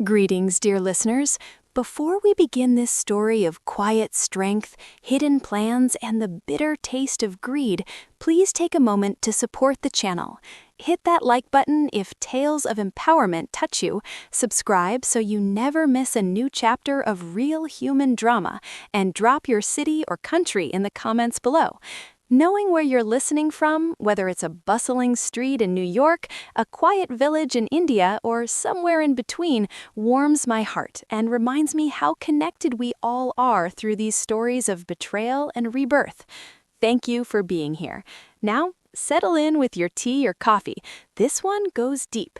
Greetings, dear listeners. Before we begin this story of quiet strength, hidden plans, and the bitter taste of greed, please take a moment to support the channel. Hit that like button if tales of empowerment touch you, subscribe so you never miss a new chapter of real human drama, and drop your city or country in the comments below. Knowing where you're listening from, whether it's a bustling street in New York, a quiet village in India, or somewhere in between, warms my heart and reminds me how connected we all are through these stories of betrayal and rebirth. Thank you for being here. Now, settle in with your tea or coffee. This one goes deep.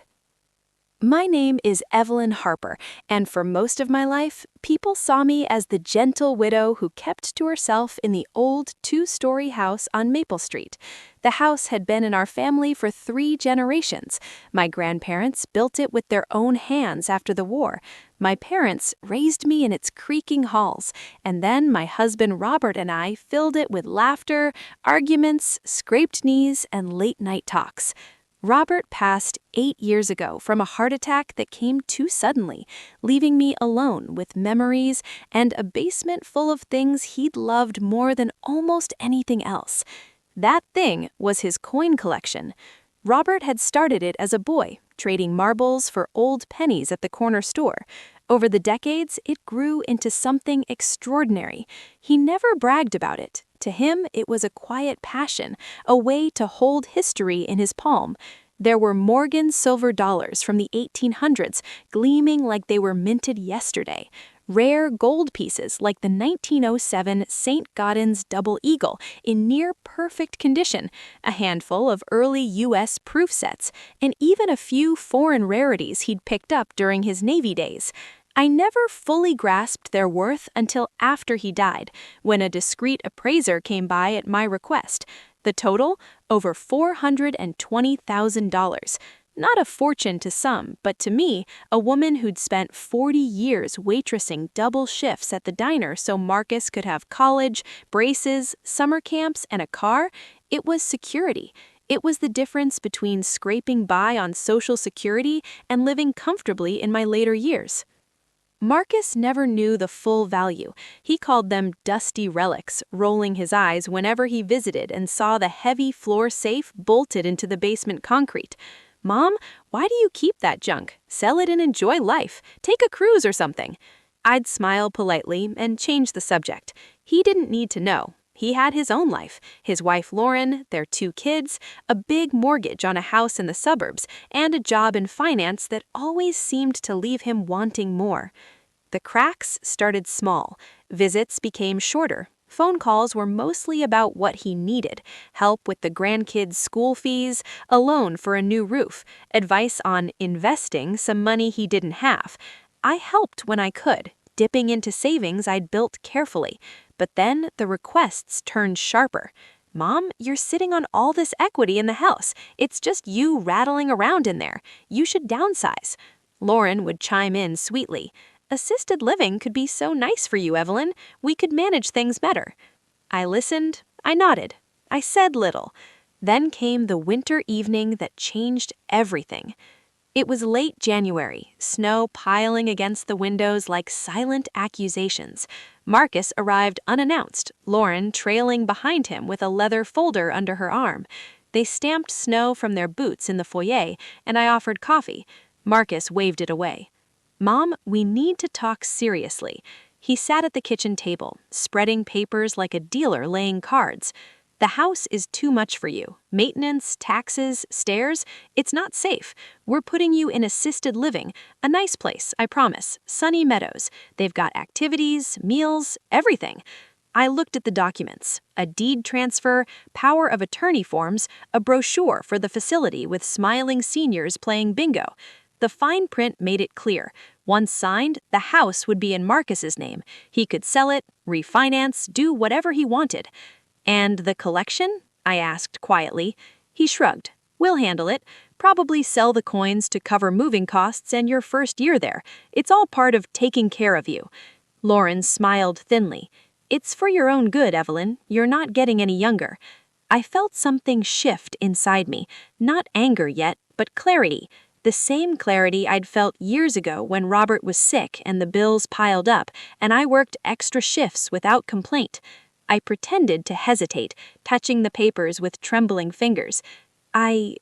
My name is Evelyn Harper, and for most of my life, people saw me as the gentle widow who kept to herself in the old two-story house on Maple Street. The house had been in our family for 3 generations. My grandparents built it with their own hands after the war. My parents raised me in its creaking halls, and then my husband Robert and I filled it with laughter, arguments, scraped knees, and late-night talks. Robert passed 8 years ago from a heart attack that came too suddenly, leaving me alone with memories and a basement full of things he'd loved more than almost anything else. That thing was his coin collection. Robert had started it as a boy, trading marbles for old pennies at the corner store. Over the decades, it grew into something extraordinary. He never bragged about it. To him, it was a quiet passion, a way to hold history in his palm. There were Morgan silver dollars from the 1800s, gleaming like they were minted yesterday. Rare gold pieces like the 1907 St. Gaudens Double Eagle in near-perfect condition, a handful of early U.S. proof sets, and even a few foreign rarities he'd picked up during his Navy days. I never fully grasped their worth until after he died, when a discreet appraiser came by at my request. The total? Over $420,000. Not a fortune to some, but to me, a woman who'd spent 40 years waitressing double shifts at the diner so Marcus could have college, braces, summer camps, and a car, it was security. It was the difference between scraping by on Social Security and living comfortably in my later years. Marcus never knew the full value. He called them dusty relics, rolling his eyes whenever he visited and saw the heavy floor safe bolted into the basement concrete. "Mom, why do you keep that junk? Sell it and enjoy life. Take a cruise or something." I'd smile politely and change the subject. He didn't need to know. He had his own life, his wife Lauren, their 2 kids, a big mortgage on a house in the suburbs, and a job in finance that always seemed to leave him wanting more. The cracks started small. Visits became shorter. Phone calls were mostly about what he needed: help with the grandkids' school fees, a loan for a new roof, advice on investing some money he didn't have. I helped when I could, dipping into savings I'd built carefully. But then the requests turned sharper. "Mom, you're sitting on all this equity in the house. It's just you rattling around in there. You should downsize." Lauren would chime in sweetly. "Assisted living could be so nice for you, Evelyn. We could manage things better." I listened, I nodded, I said little. Then came the winter evening that changed everything. It was late January, snow piling against the windows like silent accusations. Marcus arrived unannounced, Lauren trailing behind him with a leather folder under her arm. They stamped snow from their boots in the foyer, and I offered coffee. Marcus waved it away. "Mom, we need to talk seriously." He sat at the kitchen table, spreading papers like a dealer laying cards. "The house is too much for you. Maintenance, taxes, stairs, it's not safe. We're putting you in assisted living, a nice place, I promise, Sunny Meadows. They've got activities, meals, everything." I looked at the documents: a deed transfer, power of attorney forms, a brochure for the facility with smiling seniors playing bingo. The fine print made it clear. Once signed, the house would be in Marcus's name. He could sell it, refinance, do whatever he wanted. "And the collection?" I asked quietly. He shrugged. "We'll handle it. Probably sell the coins to cover moving costs and your first year there. It's all part of taking care of you." Lauren smiled thinly. "It's for your own good, Evelyn. You're not getting any younger." I felt something shift inside me. Not anger yet, but clarity. The same clarity I'd felt years ago when Robert was sick and the bills piled up, and I worked extra shifts without complaint. I pretended to hesitate, touching the papers with trembling fingers. I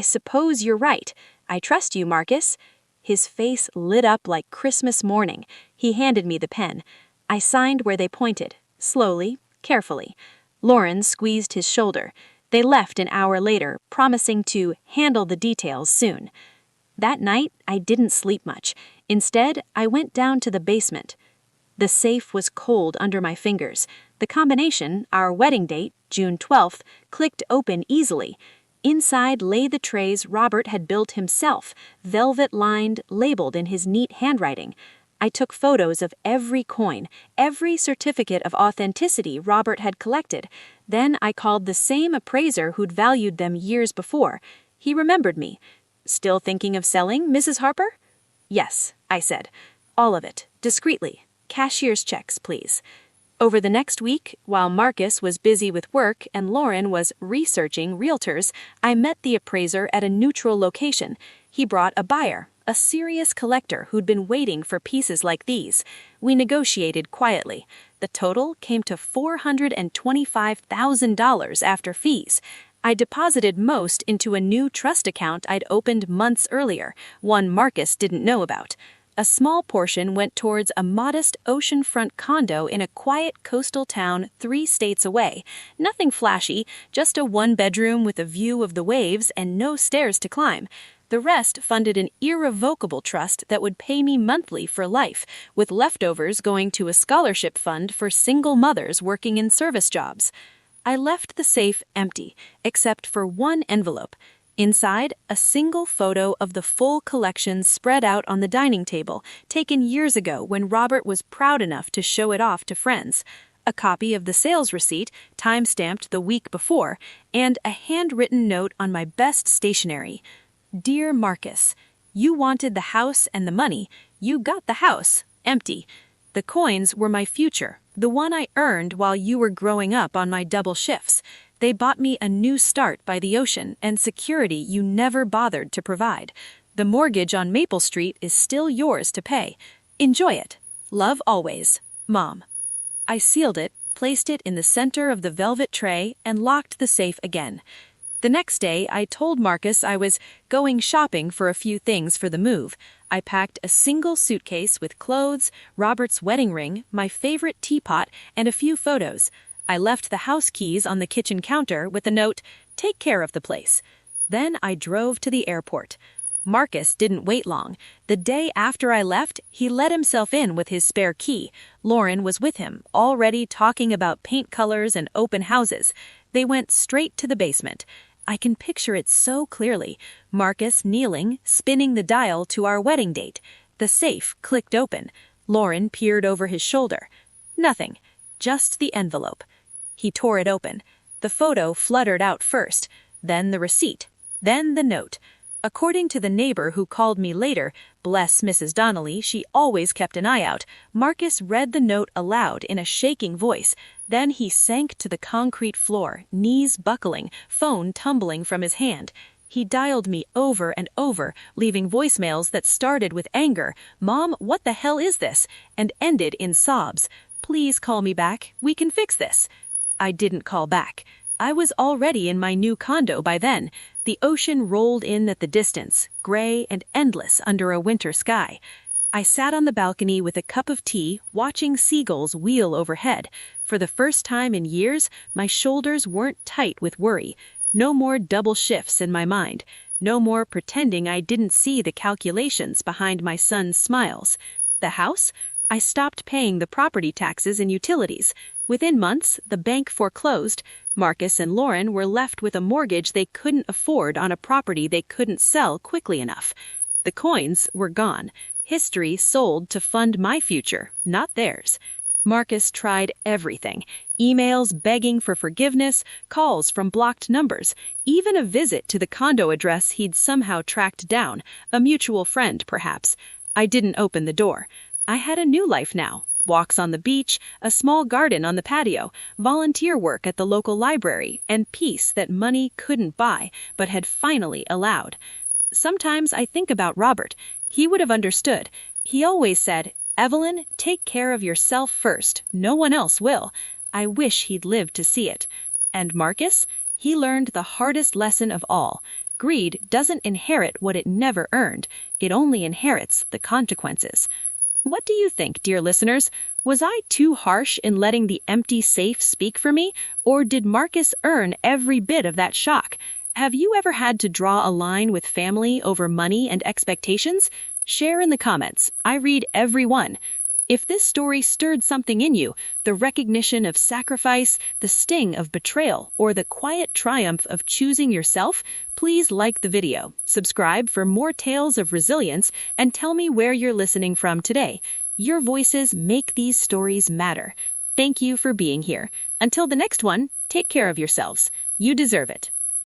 suppose you're right. I trust you, Marcus. His face lit up like Christmas morning. He handed me the pen. I signed where they pointed, slowly, carefully. Lauren squeezed his shoulder. They left an hour later, promising to handle the details soon. That night, I didn't sleep much. Instead, I went down to the basement. The safe was cold under my fingers. The combination, our wedding date, June 12th, clicked open easily. Inside lay the trays Robert had built himself, velvet-lined, labeled in his neat handwriting. I took photos of every coin, every certificate of authenticity Robert had collected. Then I called the same appraiser who'd valued them years before. He remembered me. "Still thinking of selling, Mrs. Harper?" "Yes," I said. "All of it, discreetly. Cashier's checks, please." Over the next week, while Marcus was busy with work and Lauren was researching realtors, I met the appraiser at a neutral location. He brought a buyer, a serious collector who'd been waiting for pieces like these. We negotiated quietly. The total came to $425,000 after fees. I deposited most into a new trust account I'd opened months earlier, one Marcus didn't know about. A small portion went towards a modest oceanfront condo in a quiet coastal town 3 states away. Nothing flashy, just a one-bedroom with a view of the waves and no stairs to climb. The rest funded an irrevocable trust that would pay me monthly for life, with leftovers going to a scholarship fund for single mothers working in service jobs. I left the safe empty, except for one envelope. Inside, a single photo of the full collection spread out on the dining table, taken years ago when Robert was proud enough to show it off to friends. A copy of the sales receipt, time-stamped the week before, and a handwritten note on my best stationery. "Dear Marcus, you wanted the house and the money. You got the house, empty. The coins were my future, the one I earned while you were growing up on my double shifts. They bought me a new start by the ocean and security you never bothered to provide. The mortgage on Maple Street is still yours to pay. Enjoy it. Love always, Mom." I sealed it, placed it in the center of the velvet tray, and locked the safe again. The next day, I told Marcus I was going shopping for a few things for the move. I packed a single suitcase with clothes, Robert's wedding ring, my favorite teapot, and a few photos. I left the house keys on the kitchen counter with a note, "Take care of the place." Then I drove to the airport. Marcus didn't wait long. The day after I left, he let himself in with his spare key. Lauren was with him, already talking about paint colors and open houses. They went straight to the basement. I can picture it so clearly. Marcus kneeling, spinning the dial to our wedding date. The safe clicked open. Lauren peered over his shoulder. Nothing, just the envelope. He tore it open. The photo fluttered out first, then the receipt, then the note. According to the neighbor who called me later, bless Mrs. Donnelly, she always kept an eye out, Marcus read the note aloud in a shaking voice. Then he sank to the concrete floor, knees buckling, phone tumbling from his hand. He dialed me over and over, leaving voicemails that started with anger, "Mom, what the hell is this?" and ended in sobs. "Please call me back. We can fix this." I didn't call back. I was already in my new condo by then. The ocean rolled in at the distance, gray and endless under a winter sky. I sat on the balcony with a cup of tea, watching seagulls wheel overhead. For the first time in years, my shoulders weren't tight with worry. No more double shifts in my mind. No more pretending I didn't see the calculations behind my son's smiles. The house? I stopped paying the property taxes and utilities. Within months, the bank foreclosed. Marcus and Lauren were left with a mortgage they couldn't afford on a property they couldn't sell quickly enough. The coins were gone. History sold to fund my future, not theirs. Marcus tried everything. Emails begging for forgiveness, calls from blocked numbers, even a visit to the condo address he'd somehow tracked down, a mutual friend perhaps. I didn't open the door. I had a new life now. Walks on the beach, a small garden on the patio, volunteer work at the local library, and peace that money couldn't buy, but had finally allowed. Sometimes I think about Robert. He would have understood. He always said, "Evelyn, take care of yourself first. No one else will." I wish he'd lived to see it. And Marcus? He learned the hardest lesson of all. Greed doesn't inherit what it never earned. It only inherits the consequences. What do you think, dear listeners? Was I too harsh in letting the empty safe speak for me, or did Marcus earn every bit of that shock? Have you ever had to draw a line with family over money and expectations? Share in the comments. I read every one. If this story stirred something in you, the recognition of sacrifice, the sting of betrayal, or the quiet triumph of choosing yourself, please like the video, subscribe for more tales of resilience, and tell me where you're listening from today. Your voices make these stories matter. Thank you for being here. Until the next one, take care of yourselves. You deserve it.